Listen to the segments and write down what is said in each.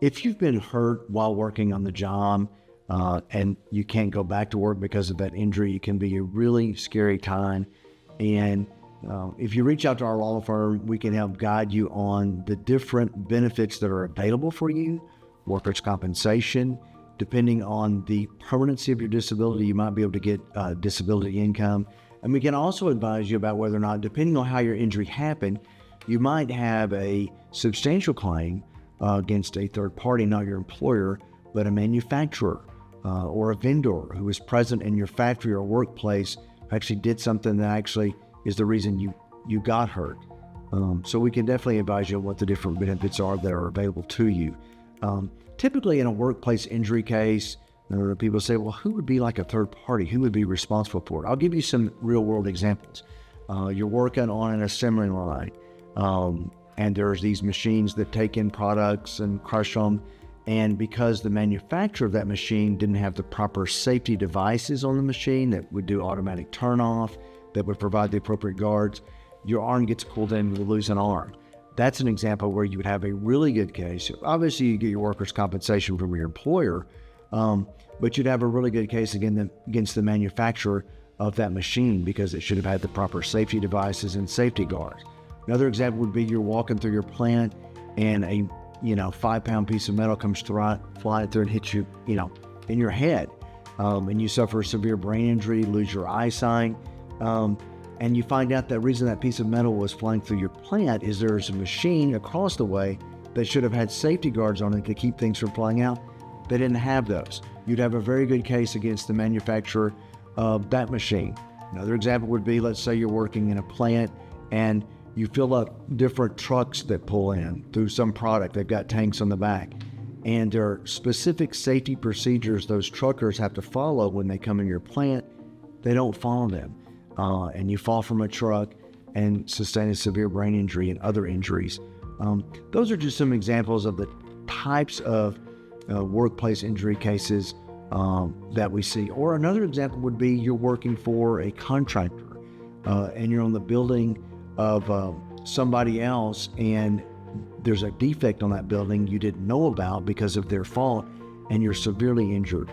If you've been hurt while working on the job and you can't go back to work because of that injury, it can be a really scary time. And if you reach out to our law firm, we can help guide you on the different benefits that are available for you. Workers' compensation, depending on the permanency of your disability, you might be able to get disability income. And we can also advise you about whether or not, depending on how your injury happened, you might have a substantial claim against a third party, not your employer, but a manufacturer or a vendor who is present in your factory or workplace, who actually did something that actually is the reason you got hurt. So we can definitely advise you on what the different benefits are that are available to you. Typically in a workplace injury case, people say, well, who would be like a third party? Who would be responsible for it? I'll give you some real world examples. You're working on an assembly line, and there's these machines that take in products and crush them. And because the manufacturer of that machine didn't have the proper safety devices on the machine that would do automatic turn off, that would provide the appropriate guards, your arm gets pulled in and you lose an arm. That's an example where you would have a really good case. Obviously, you get your workers' compensation from your employer, but you'd have a really good case against the manufacturer of that machine because it should have had the proper safety devices and safety guards. Another example would be you're walking through your plant and a 5-pound piece of metal comes flying through and hits you, in your head, and you suffer a severe brain injury, lose your eyesight. And you find out the reason that piece of metal was flying through your plant is there's a machine across the way that should have had safety guards on it to keep things from flying out. They didn't have those. You'd have a very good case against the manufacturer of that machine. Another example would be, let's say you're working in a plant and you fill up different trucks that pull in through some product. They've got tanks on the back. And there are specific safety procedures those truckers have to follow when they come in your plant. They don't follow them. And you fall from a truck and sustain a severe brain injury and other injuries. Those are just some examples of the types of workplace injury cases that we see. Or another example would be you're working for a contractor and you're on the building of somebody else and there's a defect on that building you didn't know about because of their fault and you're severely injured.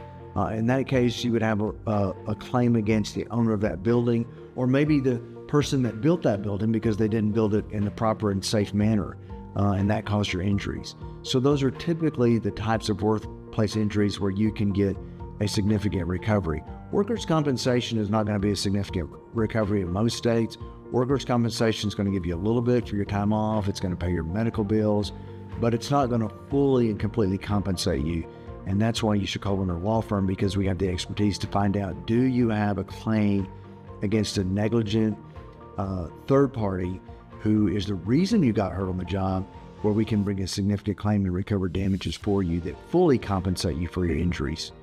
In that case, you would have a claim against the owner of that building, or maybe the person that built that building because they didn't build it in the proper and safe manner, and that caused your injuries. So those are typically the types of workplace injuries where you can get a significant recovery. Workers' compensation is not going to be a significant recovery in most states. Workers' compensation is going to give you a little bit for your time off. It's going to pay your medical bills, but it's not going to fully and completely compensate you. And that's why you should call in our law firm, because we have the expertise to find out, do you have a claim against a negligent third party who is the reason you got hurt on the job, where we can bring a significant claim and recover damages for you that fully compensate you for your injuries.